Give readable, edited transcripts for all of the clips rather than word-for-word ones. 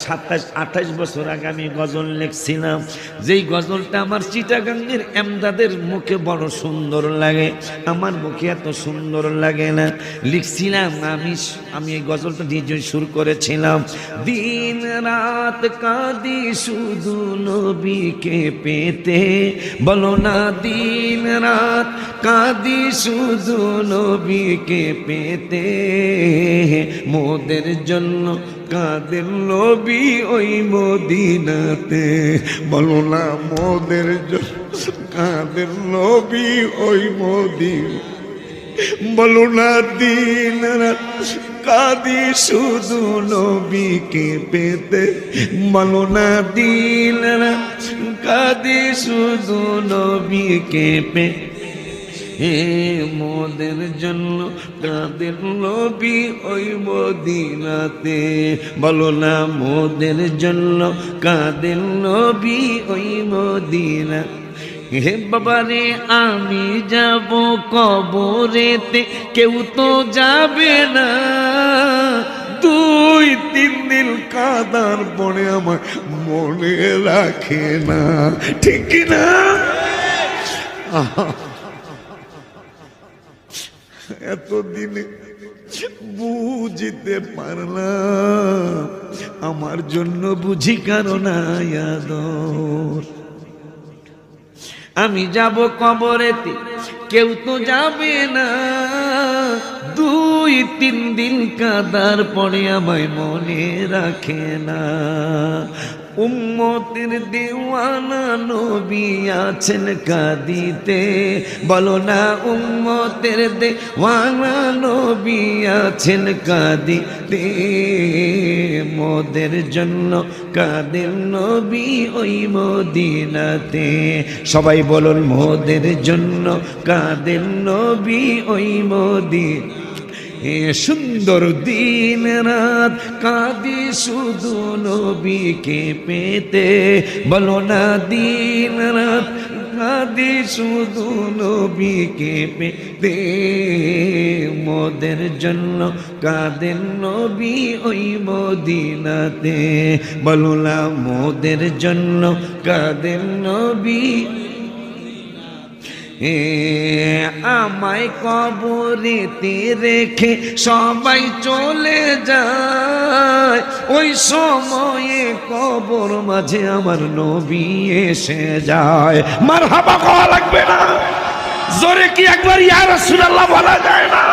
27-28 বছর আগে আমি গজল লিখছিলাম, যেই গজলটা আমার চিটাগাঙ্গের এমদাদের মুখে বড় সুন্দর লাগে, আমার মুখে এত সুন্দর লাগে না। লিখছিলাম আমি এই গজলটা নিজে সুর করেছিলাম। দিন রাত কাঁদি শুধু নবীকে পেতে, বলো না দিন রাত কাঁদি শুধু নবীকে পেতে, মোদের জন্য কাদের নবী ওই মদিনাতে, বলো না মোদের জন্য কাদের নবী ওই মদিনা, বলো না দিন রাত কাঁদি শুধু নবীকে পেতে, বলো না দিন রাত কাঁদি শুধু নবীকে পেতে, মোদের জন্য কাদের নবী ওই মদিনাতে, বলো না মোদের জন্য কাদের নবী ওই মদিনা। হে বাবারে আমি যাব কবরেতে, কেউ তো যাবে না, 2-3 দিন কাদার পরে আমার মনে রাখে না, ঠিক না? এতদিনে বুঝতে পারলাম আমার জন্য বুঝি কারণ আদর। আমি যাব কবরেতে, কেউ তো যাবে না, 2-3 দিন কাদার পরে আমায় মনে রাখে না। উম্মতের দেওয়ানা নবী আছেন কাঁদিতে, বলো না উম্মতের দেওয়ানা নবী আছেন কাঁদিতে, মোদের জন্য কাদের নবী ওই মদিনাতে, সবাই বলুন মোদের জন্য কাদের নবী ওই মদিনা। সুন্দর দিন রাত কাঁদি শুধু নবীকে পেতে, বলো না দিন রাত কাঁদি শুধু নবীকে পেতে, মোদের জন্য কাদের নবী ওই মদিনাতে, বলো না মোদের জন্য কাদের নবী। আমায় কবরেতে রেখে সবাই চলে যায়, ওই সময়ে কবর মাঝে আমার নবী এসে যায়। মারহাবা কওয়া লাগবে না? জোরে কি একবার ইয়া রাসূলুল্লাহ বলা যায় না?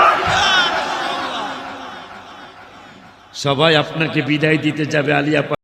সবাই আপনাকে বিদায় দিতে যাবে, আলিয়া